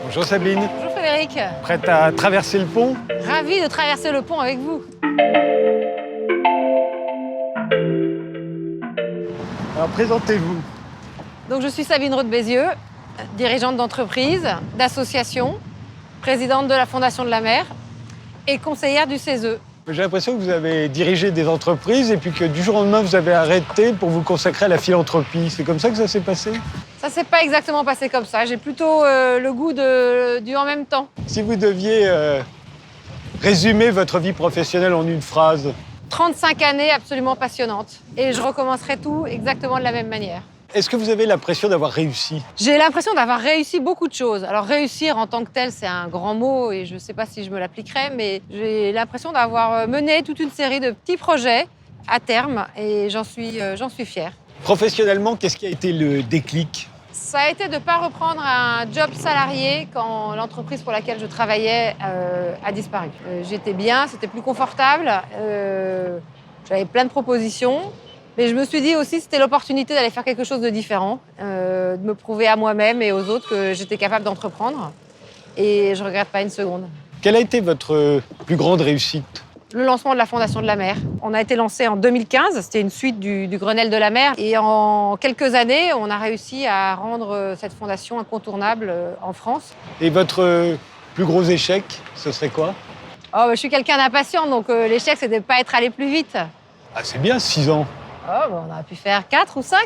Bonjour Sabine. Bonjour Frédéric. Prête à traverser le pont? Ravie de traverser le pont avec vous. Alors présentez-vous. Donc je suis Sabine Roth-Bézieux, dirigeante d'entreprise, d'association, présidente de la Fondation de la Mer et conseillère du CESE. J'ai l'impression que vous avez dirigé des entreprises et puis que du jour au lendemain, vous avez arrêté pour vous consacrer à la philanthropie. C'est comme ça que ça s'est passé? Ça s'est pas exactement passé comme ça. J'ai plutôt le goût du en même temps. Si vous deviez résumer votre vie professionnelle en une phrase. 35 années absolument passionnantes. Et je recommencerai tout exactement de la même manière. Est-ce que vous avez l'impression d'avoir réussi? J'ai l'impression d'avoir réussi beaucoup de choses. Alors réussir en tant que tel, c'est un grand mot et je ne sais pas si je me l'appliquerai, mais j'ai l'impression d'avoir mené toute une série de petits projets à terme et j'en suis fière. Professionnellement, qu'est-ce qui a été le déclic? Ça a été de ne pas reprendre un job salarié quand l'entreprise pour laquelle je travaillais a disparu. J'étais bien, c'était plus confortable, j'avais plein de propositions. Mais je me suis dit aussi que c'était l'opportunité d'aller faire quelque chose de différent, de me prouver à moi-même et aux autres que j'étais capable d'entreprendre. Et je ne regrette pas une seconde. Quelle a été votre plus grande réussite? Le lancement de la Fondation de la Mer. On a été lancé en 2015, c'était une suite du Grenelle de la Mer. Et en quelques années, on a réussi à rendre cette fondation incontournable en France. Et votre plus gros échec, ce serait quoi? Je suis quelqu'un d'impatient, donc l'échec, c'est de ne pas être allé plus vite. Ah, c'est bien, 6 ans. On a pu faire 4 ou 5.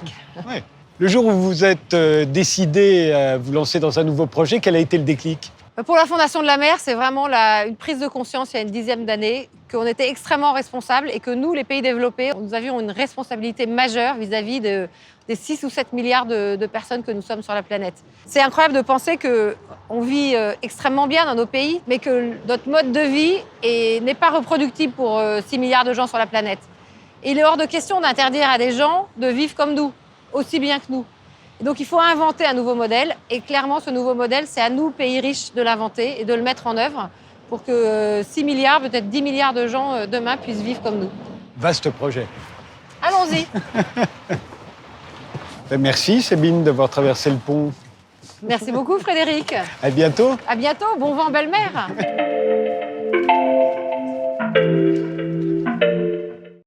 Ouais. Le jour où vous vous êtes décidé à vous lancer dans un nouveau projet, quel a été le déclic? Pour la Fondation de la Mer, c'est vraiment une prise de conscience il y a une dizaine d'années qu'on était extrêmement responsables et que nous, les pays développés, nous avions une responsabilité majeure vis-à-vis des 6 ou 7 milliards de personnes que nous sommes sur la planète. C'est incroyable de penser qu'on vit extrêmement bien dans nos pays, mais que notre mode de vie n'est pas reproductible pour 6 milliards de gens sur la planète. Et il est hors de question d'interdire à des gens de vivre comme nous, aussi bien que nous. Et donc il faut inventer un nouveau modèle. Et clairement, ce nouveau modèle, c'est à nous, pays riches, de l'inventer et de le mettre en œuvre pour que 6 milliards, peut-être 10 milliards de gens demain puissent vivre comme nous. Vaste projet. Allons-y. Merci Sabine d'avoir traversé le pont. Merci beaucoup Frédéric. À bientôt. À bientôt. Bon vent, belle mer.